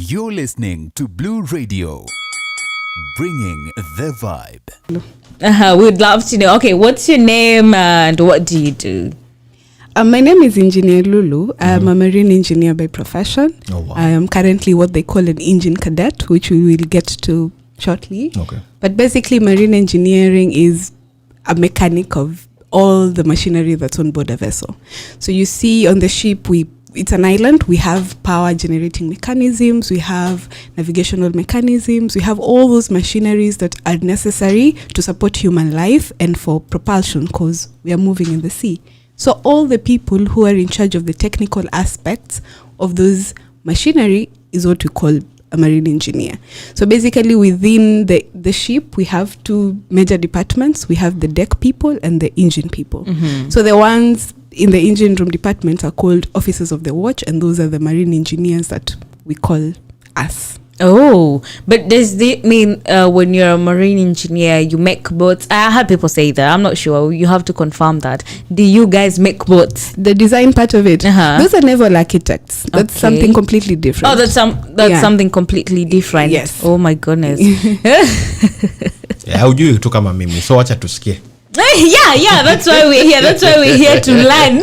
You're listening to Blue Radio, bringing the vibe. We'd love to know. Okay, what's your name and what do you do? My name is Engineer Lulu. I'm a marine engineer by profession. Oh, wow. I am currently what they call an engine cadet, which we will get to shortly. Okay. But basically, marine engineering is a mechanic of all the machinery that's on board a vessel. So you see on the ship, it's an island. We have power generating mechanisms. We have navigational mechanisms. We have all those machineries that are necessary to support human life and for propulsion because we are moving in the sea. So all the people who are in charge of the technical aspects of those machinery is what we call a marine engineer. So basically within the ship, we have two major departments. We have the deck people and the engine people. Mm-hmm. So the ones in the engine room department are called officers of the watch, and those are the marine engineers that we call us. Oh, but does it mean when you're a marine engineer, you make boats? I had people say that. I'm not sure. You have to confirm that. Do you guys make boats? The design part of it. Those are naval architects. That's something completely different. Oh, that's something completely different. Yes. Oh my goodness. How do you talk about mimi? So wacha tusikie. Yeah, that's why we're here. That's why we're here to learn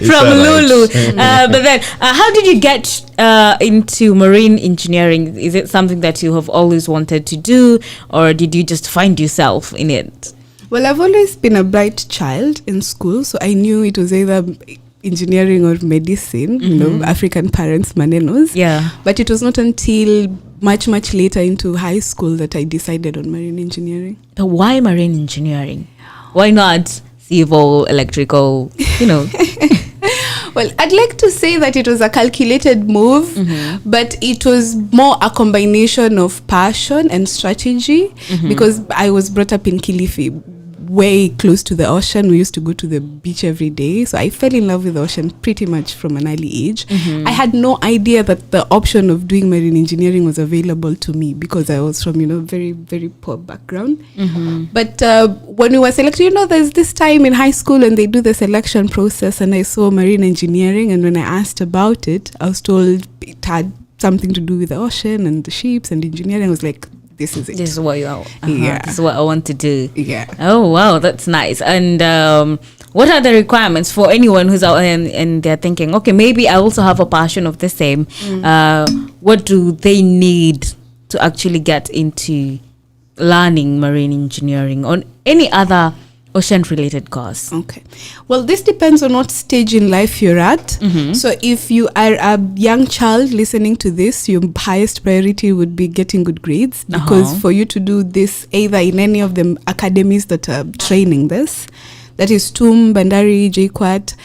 from Lulu. But then, how did you get into marine engineering? Is it something that you have always wanted to do, or did you just find yourself in it? Well, I've always been a bright child in school, so I knew it was either engineering or medicine, you know, African parents, manenos. Yeah. But it was not until much later into high school that I decided on marine engineering. But why marine engineering? Why not civil, electrical, you know? Well, I'd like to say that it was a calculated move, but it was more a combination of passion and strategy because I was brought up in Kilifi, way close to the ocean. We used to go to the beach every day. So I fell in love with the ocean pretty much from an early age. I had no idea that the option of doing marine engineering was available to me because I was from, very, very poor background. But when we were selected, there's this time in high school and they do the selection process and I saw marine engineering. And when I asked about it, I was told it had something to do with the ocean and the ships and engineering. I was like, this is it. This is what you are. Yeah. This is what I want to do. Yeah. Oh, wow. That's nice. And what are the requirements for anyone who's out and they're thinking, okay, maybe I also have a passion of the same. What do they need to actually get into learning marine engineering or any other ocean-related course? Okay. Well, this depends on what stage in life you're at. So if you are a young child listening to this, your highest priority would be getting good grades because for you to do this either in any of the academies that are training this, that is TUM, Bandari, JKUAT,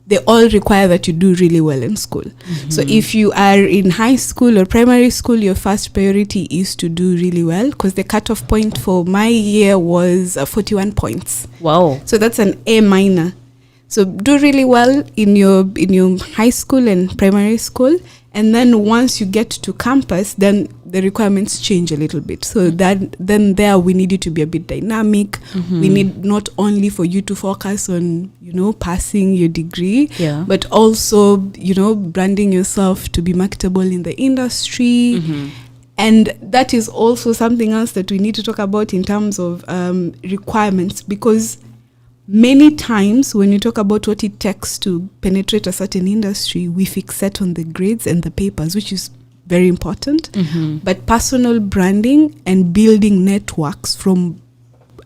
they all require that you do really well in school. So if you are in high school or primary school, your first priority is to do really well because the cutoff point for my year was 41 points. Wow. So that's an A minor. So do really well in your high school and primary school. And then once you get to campus, then the requirements change a little bit. So then there we need you to be a bit dynamic. We need not only for you to focus on, passing your degree, but also, branding yourself to be marketable in the industry. And that is also something else that we need to talk about in terms of requirements because many times when you talk about what it takes to penetrate a certain industry, we fixate on the grades and the papers, which is very important. But personal branding and building networks from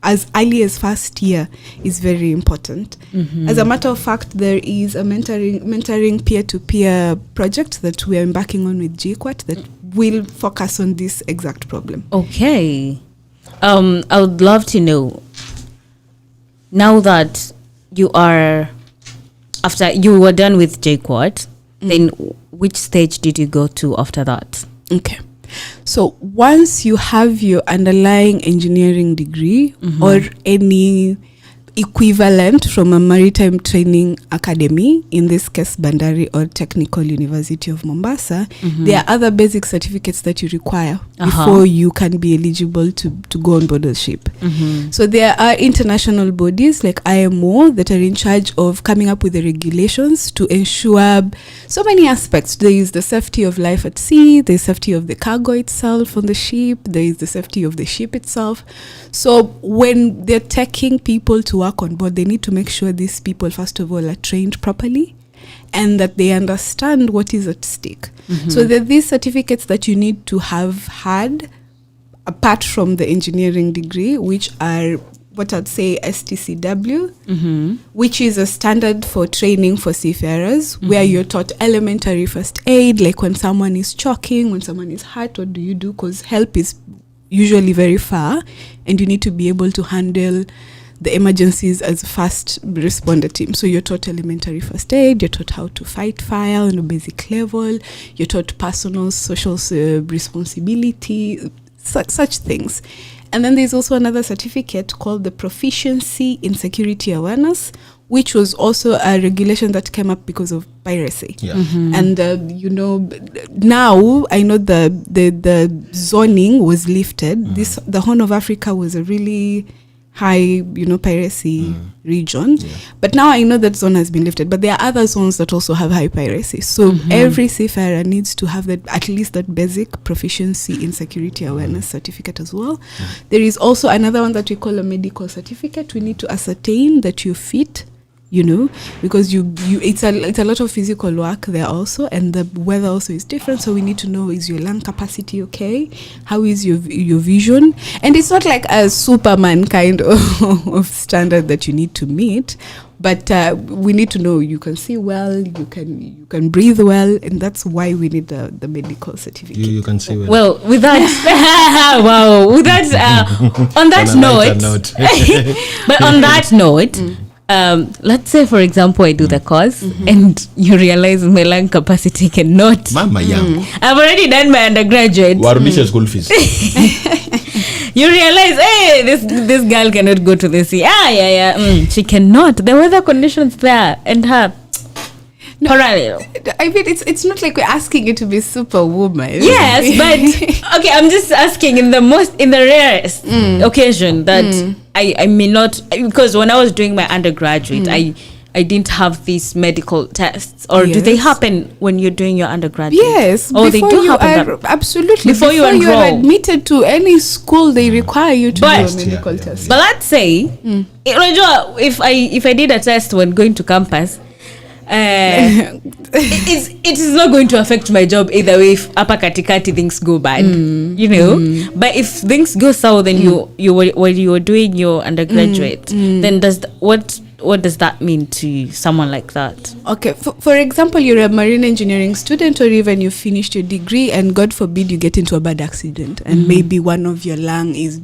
as early as first year is very important. As a matter of fact, there is a mentoring peer-to-peer project that we are embarking on with JKUAT that will focus on this exact problem. Okay. I would love to know, now that after you were done with JKUAT, then which stage did you go to after that? Okay. So once you have your underlying engineering degree or any equivalent from a maritime training academy, in this case Bandari or Technical University of Mombasa, there are other basic certificates that you require before you can be eligible to go on board a ship. So there are international bodies like IMO that are in charge of coming up with the regulations to ensure so many aspects. There is the safety of life at sea, the safety of the cargo itself on the ship, there is the safety of the ship itself. So when they're taking people to work on board, they need to make sure these people, first of all, are trained properly and that they understand what is at stake. So there are these certificates that you need to have had apart from the engineering degree, which are what I'd say STCW, which is a standard for training for seafarers, where you're taught elementary first aid, like when someone is choking, when someone is hurt, what do you do? Because help is usually very far and you need to be able to handle the emergencies as a fast responder team. So you're taught elementary first aid, you're taught how to fight fire on a basic level, you're taught personal social responsibility, such things. And then there's also another certificate called the Proficiency in Security Awareness, which was also a regulation that came up because of piracy. And now I know the zoning was lifted. The Horn of Africa was a really high, piracy region. But now I know that zone has been lifted. But there are other zones that also have high piracy. So every seafarer needs to have that, at least that basic proficiency in security awareness certificate as well. There is also another one that we call a medical certificate. We need to ascertain that you're fit, because it's a lot of physical work there also, and the weather also is different. So we need to know, is your lung capacity okay? How is your vision? And it's not like a Superman kind of standard that you need to meet, but we need to know you can see well, you can breathe well, and that's why we need the medical certificate. You can see well. Well, with that, wow, with that, on that note, but on that note. Let's say, for example, I do the course and you realize my lung capacity cannot. Mama, I've already done my undergraduate. Warudisha school fees. You realize, hey, this girl cannot go to the sea. She cannot. The weather conditions there and her. No, I mean, it's not like we're asking you to be superwoman. Yes, but okay, I'm just asking in the rarest occasion that I may not, because when I was doing my undergraduate, I didn't have these medical tests, or do they happen when you're doing your undergraduate? Yes, they do happen. Absolutely. Before you are admitted to any school, they require you to do a medical test. But let's say, if I did a test when going to campus, it is not going to affect my job either way if upper katikati things go bad, but if things go south then when you were doing your undergraduate, then what does that mean to someone like that? Okay, for example, you're a marine engineering student, or even you finished your degree and God forbid you get into a bad accident and maybe one of your lung is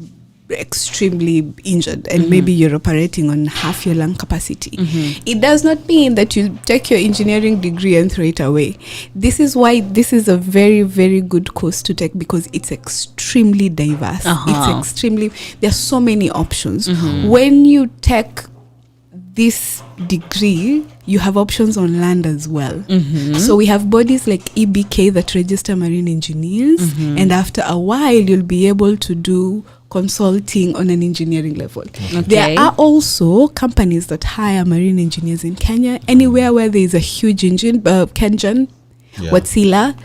extremely injured and maybe you're operating on half your lung capacity. It does not mean that you take your engineering degree and throw it away. This is why this is a very, very good course to take, because it's extremely diverse. There's so many options. When you take this degree, you have options on land as well. So we have bodies like EBK that register marine engineers, and after a while you'll be able to do consulting on an engineering level. There are also companies that hire marine engineers in Kenya, anywhere where there is a huge engine, Kenjan, Watsila.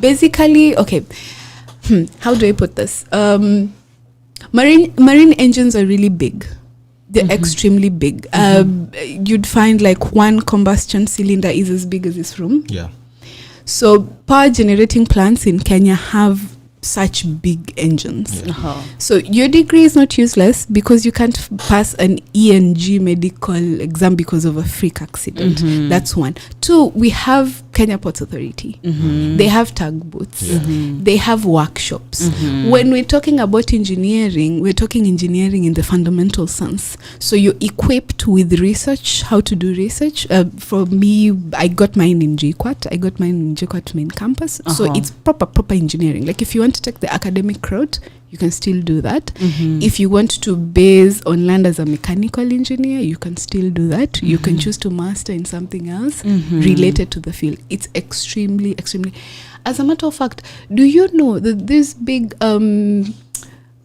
Basically, how do I put this? Marine engines are really big. They're extremely big. You'd find like one combustion cylinder is as big as this room. So power generating plants in Kenya have such big engines. So your degree is not useless because you can't pass an ENG medical exam because of a freak accident. That's one. Two, we have Kenya Ports Authority. They have tugboats. They have workshops. When we're talking about engineering, we're talking engineering in the fundamental sense. So you're equipped with research, how to do research. For me, I got mine in JKUAT. I got mine in JKUAT main campus. So it's proper engineering. Like if you want want to take the academic route, you can still do that. If you want to base on land as a mechanical engineer, you can still do that. You can choose to master in something else related to the field. It's extremely, extremely. As a matter of fact, do you know that these big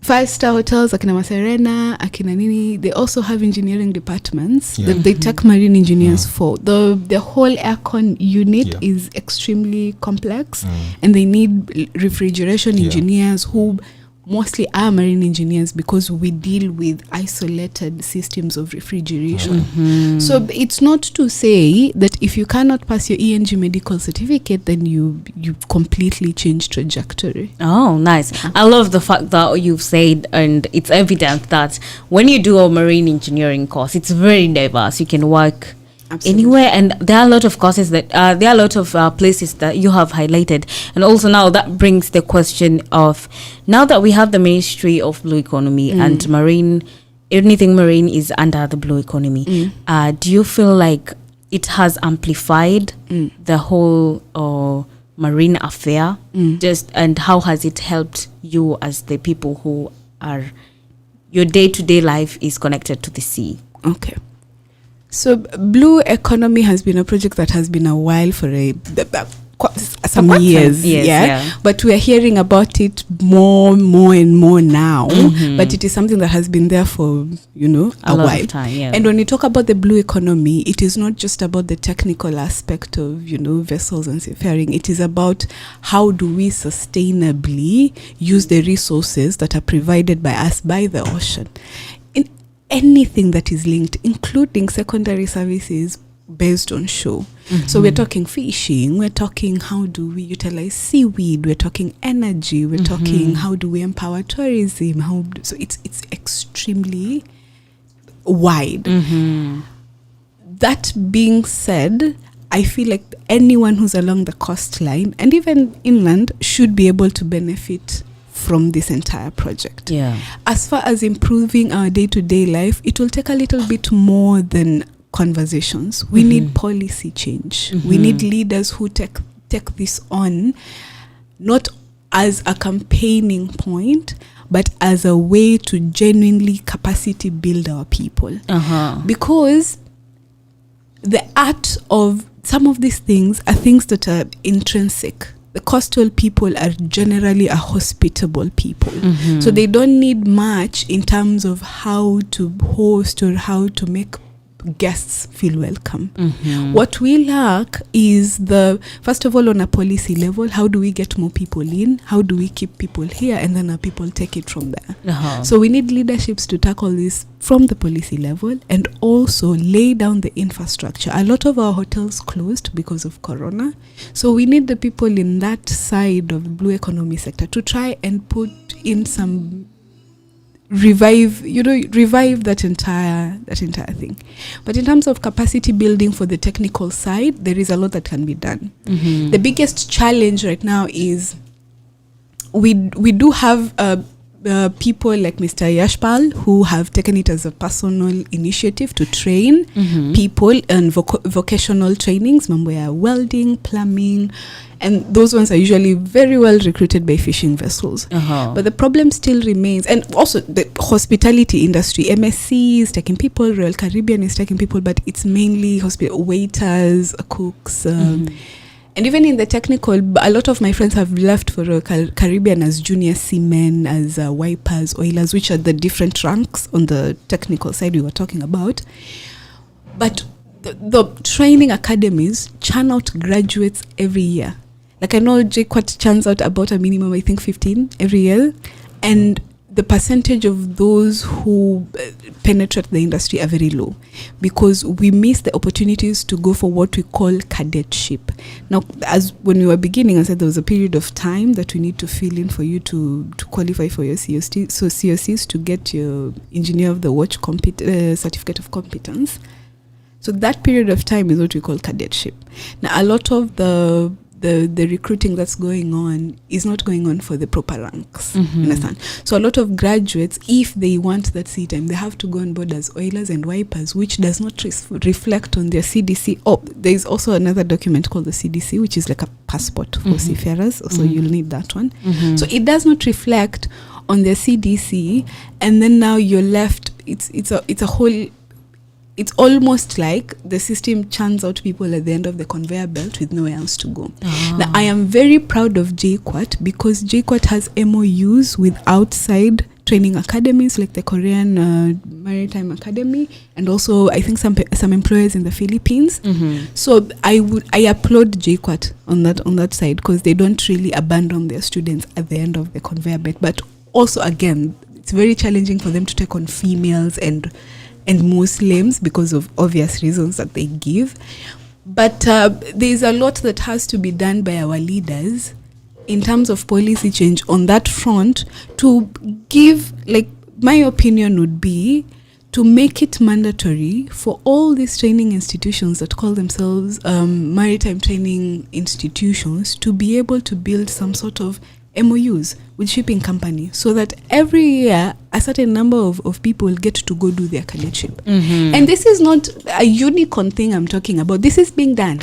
5-star hotels, Akina Maserena, Akina Nini, they also have engineering departments that they take marine engineers for. The whole aircon unit is extremely complex, and they need refrigeration engineers who mostly are marine engineers, because we deal with isolated systems of refrigeration. So it's not to say that if you cannot pass your ENG medical certificate, then you completely change trajectory. Oh, nice. I love the fact that you've said, and it's evident that when you do a marine engineering course, it's very diverse. You can work anywhere, and there are a lot of courses that there are a lot of places that you have highlighted. And also now that brings the question of, now that we have the Ministry of Blue Economy and marine, anything marine is under the blue economy, do you feel like it has amplified the whole marine affair? And how has it helped you as the people who are, your day-to-day life is connected to the sea? Okay. So blue economy has been a project that has been a while for some years, but we are hearing about it more and more now. But it is something that has been there for a while. Of time, And when you talk about the blue economy, it is not just about the technical aspect of vessels and seafaring. It is about how do we sustainably use the resources that are provided by us by the ocean. Anything that is linked, including secondary services based on shore. So we're talking fishing, we're talking how do we utilize seaweed, we're talking energy, we're talking how do we empower tourism, so it's extremely wide. That being said, I feel like anyone who's along the coastline and even inland should be able to benefit from this entire project. As far as improving our day-to-day life, it will take a little bit more than conversations. We need policy change. We need leaders who take this on, not as a campaigning point, but as a way to genuinely capacity build our people. Because the art of some of these things are things that are intrinsic. The coastal people are generally a hospitable people. So they don't need much in terms of how to host or how to make guests feel welcome. What we lack is first of all, on a policy level, how do we get more people in? How do we keep people here? And then our people take it from there. So we need leaderships to tackle this from the policy level and also lay down the infrastructure. A lot of our hotels closed because of Corona. So we need the people in that side of the blue economy sector to try and put in some revive that entire thing. But in terms of capacity building for the technical side, there is a lot that can be done. The biggest challenge right now is we do have people like Mr. Yashpal who have taken it as a personal initiative to train people and vocational trainings, mambo ya welding, plumbing, and those ones are usually very well recruited by fishing vessels. But the problem still remains, and also the hospitality industry, MSC is taking people, Royal Caribbean is taking people, but it's mainly waiters, cooks, and even in the technical, a lot of my friends have left for Royal Caribbean as junior seamen, as wipers, oilers, which are the different ranks on the technical side we were talking about. But the training academies churn out graduates every year. Like I know JQuat churns out about a minimum, I think 15 every year. And the percentage of those who penetrate the industry are very low because we miss the opportunities to go for what we call cadetship. Now, as when we were beginning, I said there was a period of time that we need to fill in for you to qualify for your COC. So COCs to get your Engineer of the Watch certificate of competence. So that period of time is what we call cadetship. Now, a lot of the the recruiting that's going on is not going on for the proper ranks. Understand? So a lot of graduates, if they want that seat time, they have to go on board as oilers and wipers, which does not reflect on their CDC. Oh, there is also another document called the CDC, which is like a passport for seafarers. So you'll need that one. So it does not reflect on their CDC, and then now you're left. It's a whole. It's almost like the system churns out people at the end of the conveyor belt with nowhere else to go. Now, I am very proud of JQuat because JQuat has MOUs with outside training academies like the Korean Maritime Academy, and also I think some employers in the Philippines. So I applaud JQuat on that side, because they don't really abandon their students at the end of the conveyor belt. But also, again, it's very challenging for them to take on females and Muslims because of obvious reasons that they give. But there's a lot that has to be done by our leaders in terms of policy change on that front to give, like, my opinion would be to make it mandatory for all these training institutions that call themselves maritime training institutions to be able to build some sort of MOUs with shipping companies, so that every year a certain number of people get to go do their cadetship. And this is not a unicorn thing I'm talking about. This is being done.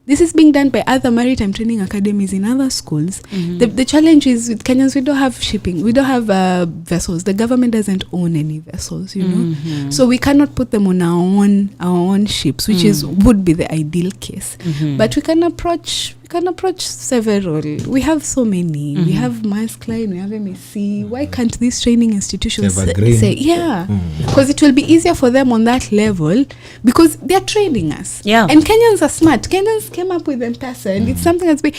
This is being done by other maritime training academies in other schools. The challenge is with Kenyans, we don't have shipping. We don't have vessels. The government doesn't own any vessels, you know. So we cannot put them on our own ships, which would be the ideal case. But we can approach several. We have so many. We have Maersk Line, we have MSC. Why can't these training institutions say, because it will be easier for them on that level, because they're training us. And Kenyans are smart. Kenyans came up with M-Pesa, and it's something that's been,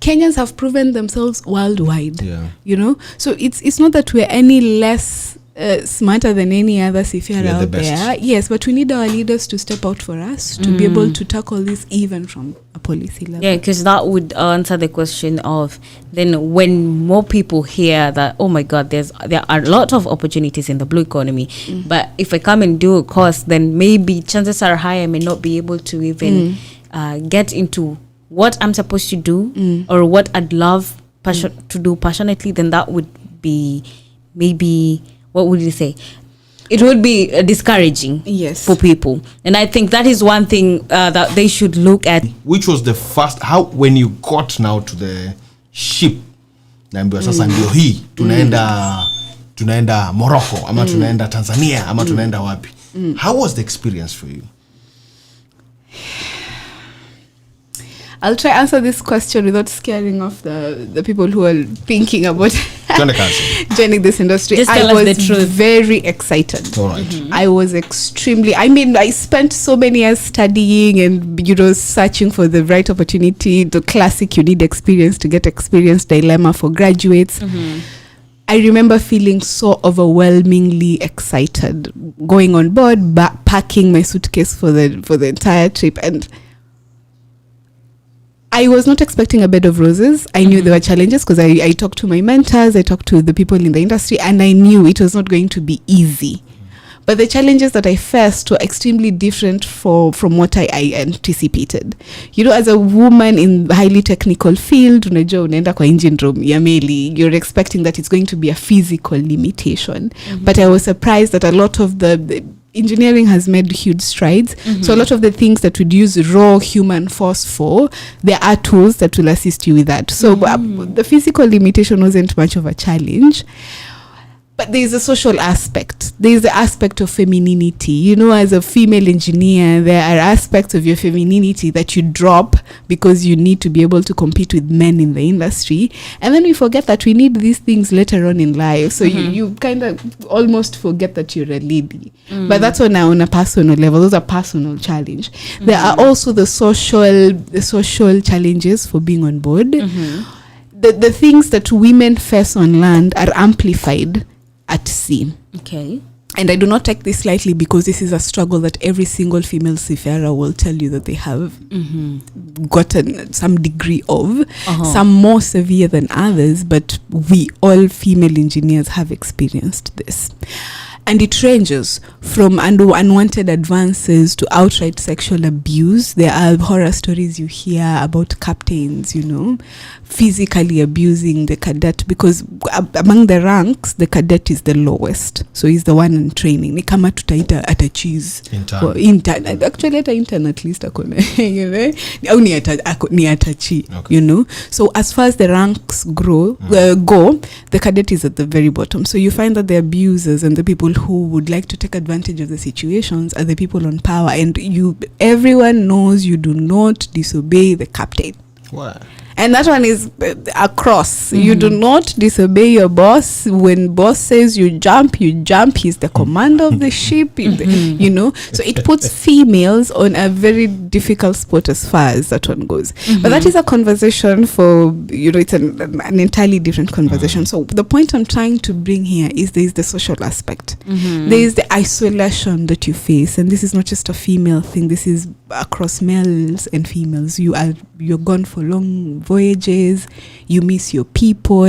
Kenyans have proven themselves worldwide. You know, so it's not that we're any less smarter than any other seafarer out there. Yes, but we need our leaders to step out for us to be able to tackle this even from a policy level. Yeah, because that would answer the question of, then when more people hear that, oh my God, there are a lot of opportunities in the blue economy, but if I come and do a course, then maybe chances are high I may not be able to even get into what I'm supposed to do or what I'd love to do passionately. Then that would be maybe, what would you say? It would be discouraging for people. And I think that is one thing that they should look at. Which was the first, when you got now to the ship, naambiwa sasa ndio hii, tunaenda Morocco, ama tunaenda Tanzania, ama tunaenda wapi. How was the experience for you? I'll try answer this question without scaring off the people who are thinking about joining this industry. Just tell us the truth. Very excited. All right. I was extremely, I spent so many years studying and, you know, searching for the right opportunity. The classic, you need experience to get experience dilemma for graduates. I remember feeling so overwhelmingly excited, going on board, packing my suitcase for the entire trip, and I was not expecting a bed of roses. I knew there were challenges because I talked to my mentors, I talked to the people in the industry, and I knew it was not going to be easy. But the challenges that I faced were extremely different from what I anticipated. You know, as a woman in a highly technical field, unajua unaenda kwa engine room ya meli, you're expecting that it's going to be a physical limitation. But I was surprised that a lot of the engineering has made huge strides. So a lot of the things that would use raw human force for, there are tools that will assist you with that. So the physical limitation wasn't much of a challenge. But there is a social aspect. There is the aspect of femininity. You know, as a female engineer, there are aspects of your femininity that you drop because you need to be able to compete with men in the industry. And then we forget that we need these things later on in life. So you kind of almost forget that you're a lady. But that's on a personal level. Those are personal challenge. There are also the social challenges for being on board. The things that women face on land are amplified at sea. Okay. And I do not take this lightly, because this is a struggle that every single female seafarer will tell you that they have gotten some degree of, some more severe than others, but we all female engineers have experienced this. And it ranges from unwanted advances to outright sexual abuse. There are horror stories you hear about captains, physically abusing the cadet, because among the ranks, the cadet is the lowest. So he's the one in training. Ni kama tutaita ata cheese. Intern. Actually, ata intern at least akona. Au ni ata chi. So as far as the ranks go, the cadet is at the very bottom. So you find that the abusers and the people who would like to take advantage of the situations are the people on power, and everyone knows you do not disobey the captain. Wow. And that one is across. You do not disobey your boss. When boss says you jump. He's the commander of the ship, So it puts females on a very difficult spot as far as that one goes. But that is a conversation for, it's an entirely different conversation. So the point I'm trying to bring here is there is the social aspect. There is the isolation that you face. And this is not just a female thing. This is across males and females. You're gone for long voyages, you miss your people.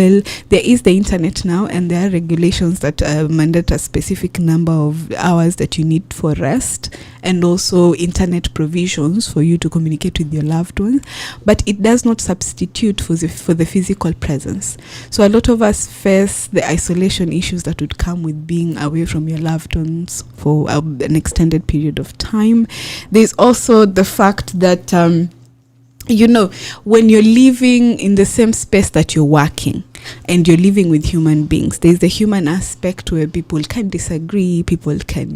There is the internet now, and there are regulations that mandate a specific number of hours that you need for rest, and also internet provisions for you to communicate with your loved ones. But it does not substitute for the physical presence. So a lot of us face the isolation issues that would come with being away from your loved ones for an extended period of time. There's also the fact that when you're living in the same space that you're working and you're living with human beings, there's the human aspect where people can disagree, people can,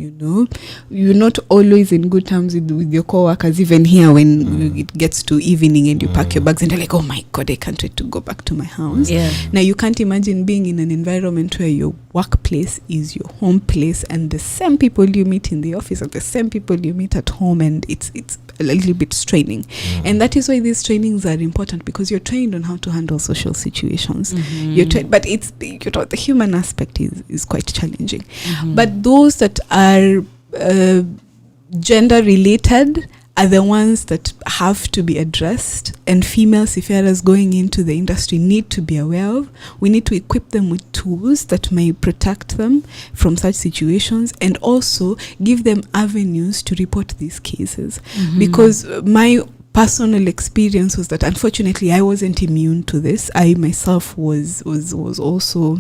you're not always in good terms with your co-workers, even here when it gets to evening and you pack your bags and you're like, oh my God, I can't wait to go back to my house. Yeah. Now, you can't imagine being in an environment where your workplace is your home place, and the same people you meet in the office are the same people you meet at home, and it's a little bit straining. And that is why these trainings are important, because you're trained on how to handle social situations. You're trained, but it's the human aspect is quite challenging. But those that are gender related are the ones that have to be addressed, and female seafarers going into the industry need to be aware of. We need to equip them with tools that may protect them from such situations, and also give them avenues to report these cases. Because my personal experience was that, unfortunately, I wasn't immune to this. I myself was also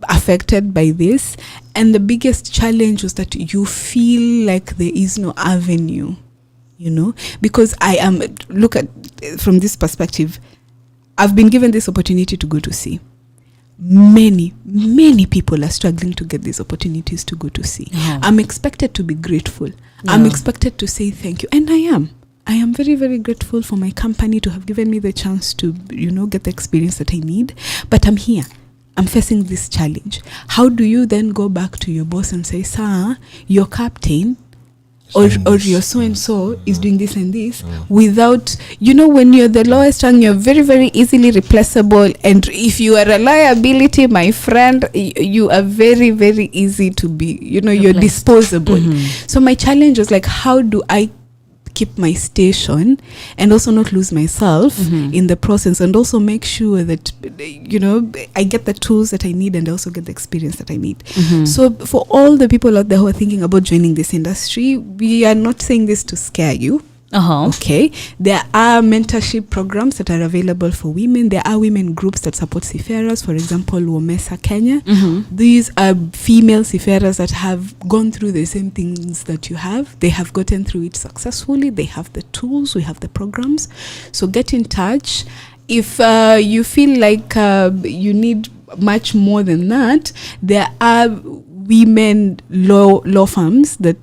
affected by this, and the biggest challenge was that you feel like there is no avenue, because look at from this perspective, I've been given this opportunity to go to sea. Many people are struggling to get these opportunities to go to sea. I'm expected to be grateful. I'm expected to say thank you, and I am very, very grateful for my company to have given me the chance to, get the experience that I need. But I'm here. I'm facing this challenge. How do you then go back to your boss and say, sir, your captain or your so-and-so is doing this and this, without, when you're the lowest rank, you're very, very easily replaceable. And if you are a liability, my friend, you are very, very easy to be, you're disposable. So my challenge was like, how do I keep my station and also not lose myself in the process, and also make sure that I get the tools that I need and also get the experience that I need. So for all the people out there who are thinking about joining this industry, we are not saying this to scare you. Okay, there are mentorship programs that are available for women. There are women groups that support seafarers, for example, Womesa Kenya. These are female seafarers that have gone through the same things that you have. They have gotten through it successfully. They have the tools, we have the programs. So get in touch. If you feel like you need much more than that, there are women law firms that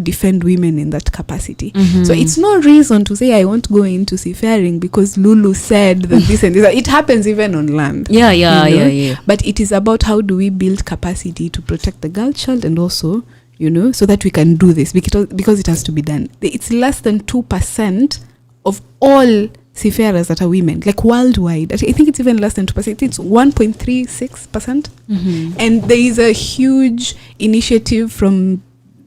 defend women in that capacity. So it's no reason to say I won't go into seafaring because Lulu said that this and this. It happens even on land. Yeah. But it is about how do we build capacity to protect the girl child, and also so that we can do this, because it has to be done. It's less than 2% of all seafarers that are women, like worldwide. I think it's even less than 2%. It's 1.36%. And there is a huge initiative from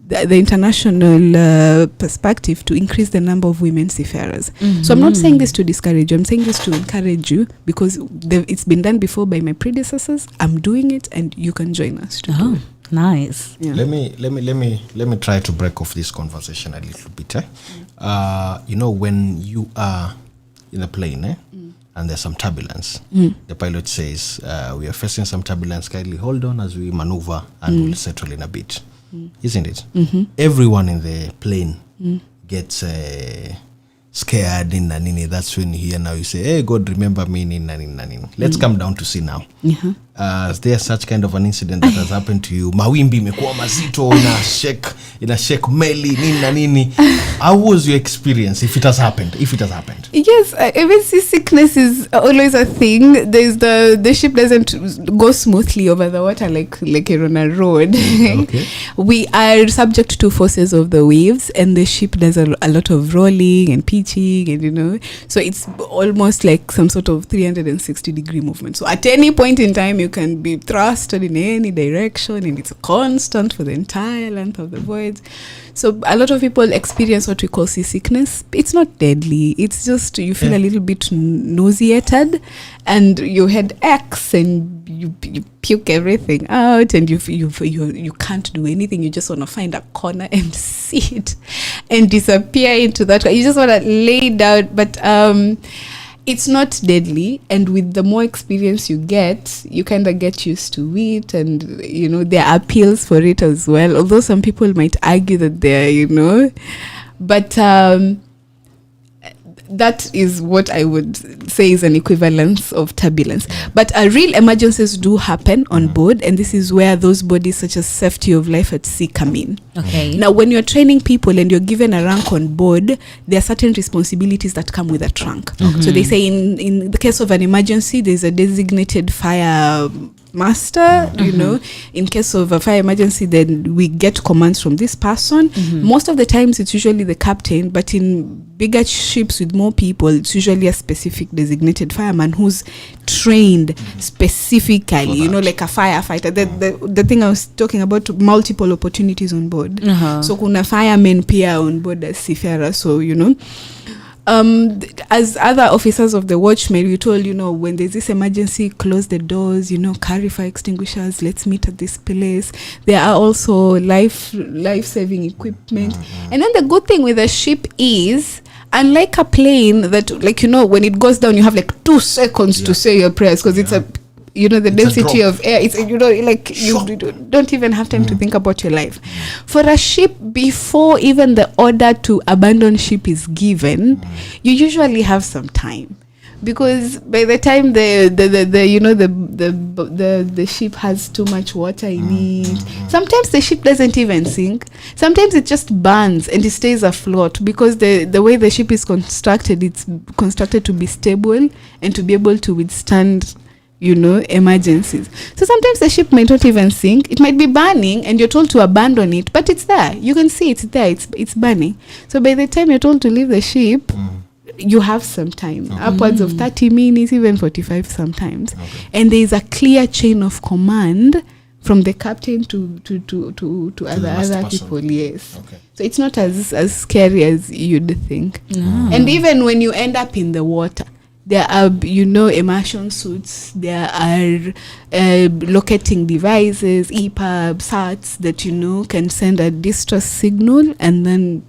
the international perspective to increase the number of women seafarers. So I'm not saying this to discourage you. I'm saying this to encourage you, because it's been done before by my predecessors. I'm doing it, and you can join us to do it. Nice. Yeah. Let me try to break off this conversation a little bit. When you are in a plane, and there's some turbulence, the pilot says, we are facing some turbulence, kindly hold on as we maneuver and we'll settle in a bit. Isn't it? Everyone in the plane gets scared in nanini. That's when you hear now you say, hey, God, remember me in nanini. Let's come down to see now. Is there such kind of an incident that has happened to you? Mawimbi imekuwa mazito, ina shake meli nini na nini. How was your experience if it has happened? Yes, MSC sickness is always a thing. There's the ship doesn't go smoothly over the water like you're on a road. Okay. We are subject to forces of the waves, and the ship does a lot of rolling and pitching, and so it's almost like some sort of 360-degree movement. So at any point in time, you can be thrusted in any direction, and it's constant for the entire length of the voyage. So a lot of people experience what we call seasickness. It's not deadly. It's just you feel a little bit nauseated, and your head aches, and you puke everything out, and you can't do anything. You just want to find a corner and sit and disappear into that. You just want to lay down, but it's not deadly, and with the more experience you get, you kind of get used to it, and there are appeals for it as well, although some people might argue that they're but that is what I would say is an equivalence of turbulence. But real emergencies do happen on board, and this is where those bodies such as safety of life at sea come in. Okay. Now, when you're training people and you're given a rank on board, there are certain responsibilities that come with a rank. So they say in the case of an emergency, there's a designated fire master, in case of a fire emergency, then we get commands from this person. Most of the times it's usually the captain, but in bigger ships with more people, it's usually a specific designated fireman who's trained specifically, like a firefighter. The thing I was talking about, multiple opportunities on board. So kuna firemen pia on board as seafarers, so as other officers of the watchmen, we told, when there's this emergency, close the doors, carry fire extinguishers, let's meet at this place. There are also life-saving equipment. And then the good thing with a ship is, unlike a plane that, when it goes down, you have 2 seconds to say your prayers, because it's the density of air, it's you don't even have time to think about your life. For a ship, before even the order to abandon ship is given, you usually have some time, because by the time the ship has too much water in it, sometimes the ship doesn't even sink. Sometimes it just burns and it stays afloat, because the way the ship is constructed, it's constructed to be stable and to be able to withstand emergencies. So sometimes the ship might not even sink. It might be burning and you're told to abandon it, but it's there. You can see it's there. It's burning. So by the time you're told to leave the ship, you have some time, upwards of 30 minutes, even 45 sometimes. And there is a clear chain of command from the captain to other people. Yes. So it's not as scary as you'd think. And even when you end up in the water, there are, immersion suits, there are locating devices, EPUB, SATs that, can send a distress signal, and then,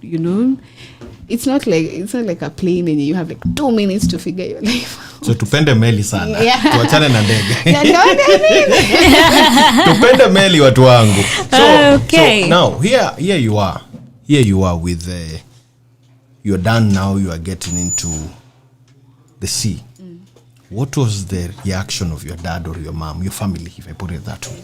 it's not like a plane and you have 2 minutes to figure your life out. So tupende meli sana. Tuachane na ndege. Tupende meli watu wangu. Okay. So now here you are. Here you are with you're done now, you are getting into the sea. What was the reaction of your dad or your mom, your family, if I put it that way?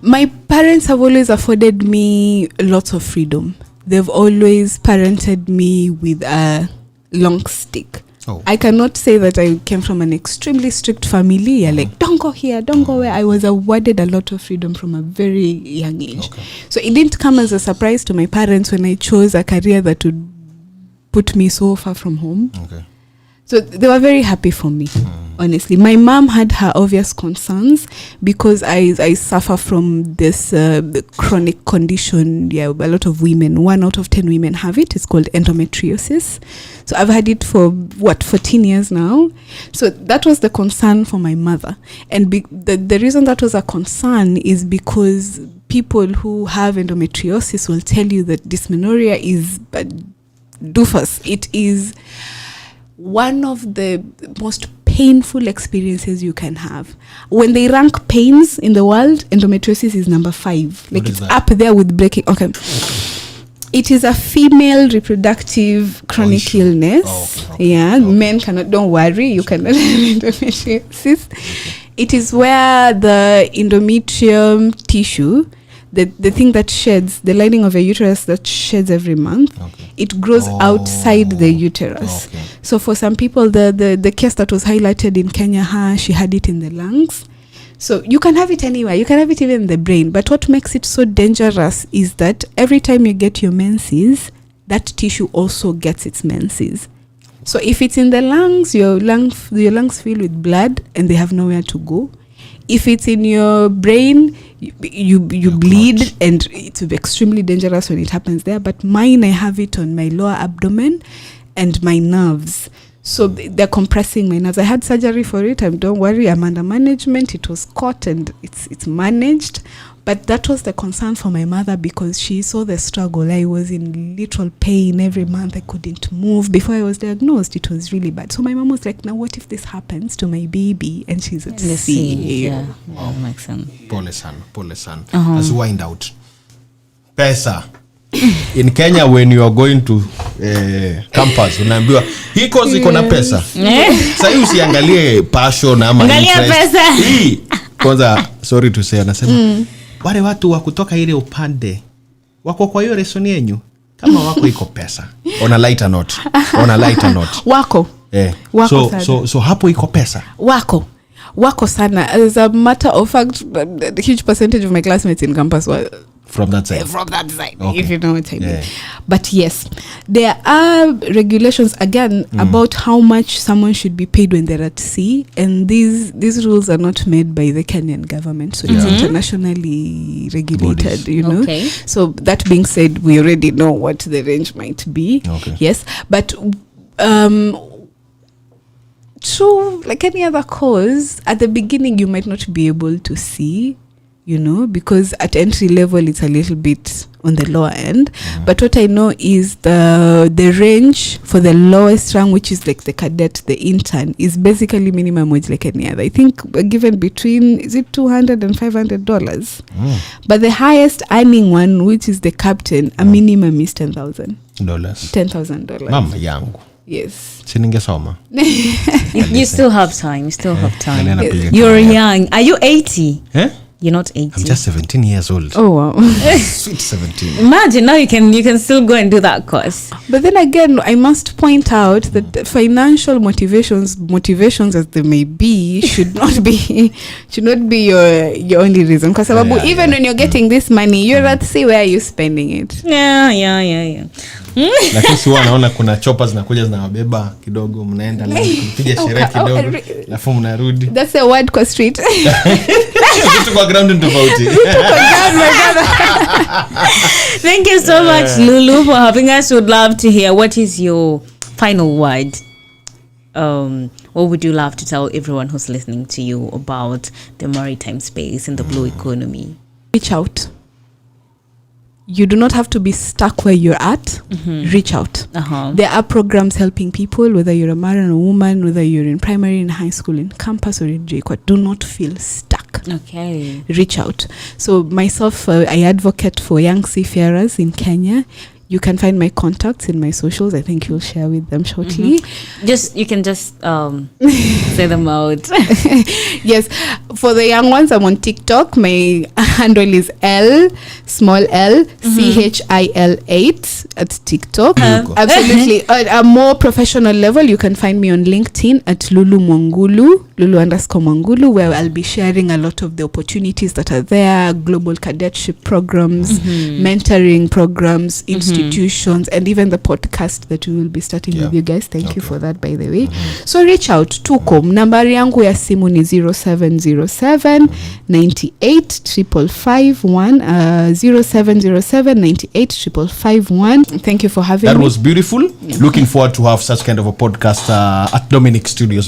My parents have always afforded me lots of freedom. They've always parented me with a long stick. I cannot say that I came from an extremely strict family. Don't go here, don't go where. I was awarded a lot of freedom from a very young age. So it didn't come as a surprise to my parents when I chose a career that would put me so far from home. So they were very happy for me. Honestly, my mom had her obvious concerns because I suffer from this chronic condition. Yeah, a lot of women, 1 out of 10 women have it. It's called endometriosis. So I've had it for 14 years now. So that was the concern for my mother. And the reason that was a concern is because people who have endometriosis will tell you that dysmenorrhea is doofus. It is one of the most painful experiences you can have. When they rank pains in the world, endometriosis is number 5. Like, it's up there with breaking. Okay. It is a female reproductive chronic illness. Okay. Men cannot, don't worry, you cannot have endometriosis. It is where the endometrium tissue, the thing that sheds, the lining of a uterus that sheds every month, it grows outside the uterus. Okay. So for some people, the case that was highlighted in Kenya, she had it in the lungs. So you can have it anywhere. You can have it even in the brain. But what makes it so dangerous is that every time you get your menses, that tissue also gets its menses. So if it's in the lungs, your lungs fill with blood and they have nowhere to go. If it's in your brain, you bleed, and it's extremely dangerous when it happens there. But mine, I have it on my lower abdomen and my nerves. So they're compressing my nerves. I had surgery for it. Don't worry, I'm under management. It was caught and it's managed. But that was the concern for my mother because she saw the struggle. I was in literal pain every month. I couldn't move. Before I was diagnosed, it was really bad. So my mom was like, now what if this happens to my baby and she's at sea? Yeah, wow. Makes sense. Pole sana. Let's wind out. Pesa. In Kenya, when you are going to campus, unaambiwa hii course iko na pesa. Sasa hii usiangalie passion ama interest. Angalia pesa. Hii kwanza, sorry to say, anasema wale watu wa kutoka ile upande wako kwa hiyo lesson yenu kama wako iko pesa. On a lighter note. Wako. Wako so hapo iko pesa. Wako sana. As a matter of fact, a huge percentage of my classmates in campus were from that side. Okay. If you know what I mean. But yes, there are regulations again about how much someone should be paid when they're at sea, and these rules are not made by the Kenyan government, so it's internationally regulated. Bodies. You know. Okay. So that being said, we already know what the range might be. Okay. Yes, but true, like any other cause, at the beginning you might not be able to see, you know, because at entry level it's a little bit on the lower end. But what I know is the range for the lowest rank, which is like the cadet, the intern, is basically minimum wage like any other. I think given between, is it $200 and $500? But the highest earning one, which is the captain, a minimum is $10,000. $10,000. Mama yangu. Yes. Siningesoma. You still have time. You're young. Are you 80? You're not 80. I'm just 17 years old. Oh wow. Sweet 17. Imagine now you can still go and do that course. But then again, I must point out that financial motivations as they may be should not be your only reason. Because even when you're getting this money, you're at sea, where are you spending it? Yeah. Lakini si wanaona kuna choppers zinakuja zinawabeba kidogo, mnaenda kupiga sherehe kidogo alafu mnarudi. That's a word kwa street. Vitu kwa ground tofauti. Thank you so much, Lulu, for having us. Would love to hear, what is your final word? What would you love to tell everyone who's listening to you about the maritime space and the blue economy? Reach out. You do not have to be stuck where you're at. Reach out. There are programs helping people, whether you're a man or a woman, whether you're in primary, in high school, in campus, or in JKUAT. Do not feel stuck. Okay. Reach out. So myself, I advocate for young seafarers in Kenya. You can find my contacts in my socials. I think you'll share with them shortly. You can just say them out. Yes. For the young ones, I'm on TikTok. My handle is small L CHIL 8 at TikTok. Absolutely. At a more professional level, you can find me on LinkedIn at Lulu Mwangulu, Lulu_Mwangulu, where I'll be sharing a lot of the opportunities that are there, global cadetship programs, mentoring programs, institute institutions, and even the podcast that we will be starting Yeah. with you guys. Thank you Okay. for that, by the way. So reach out tukom. Nambari yangu ya simu ni 0707 98 551 0707 98 551. Thank you for having That me. was beautiful. Looking forward to have such kind of a podcast at Dominic Studios.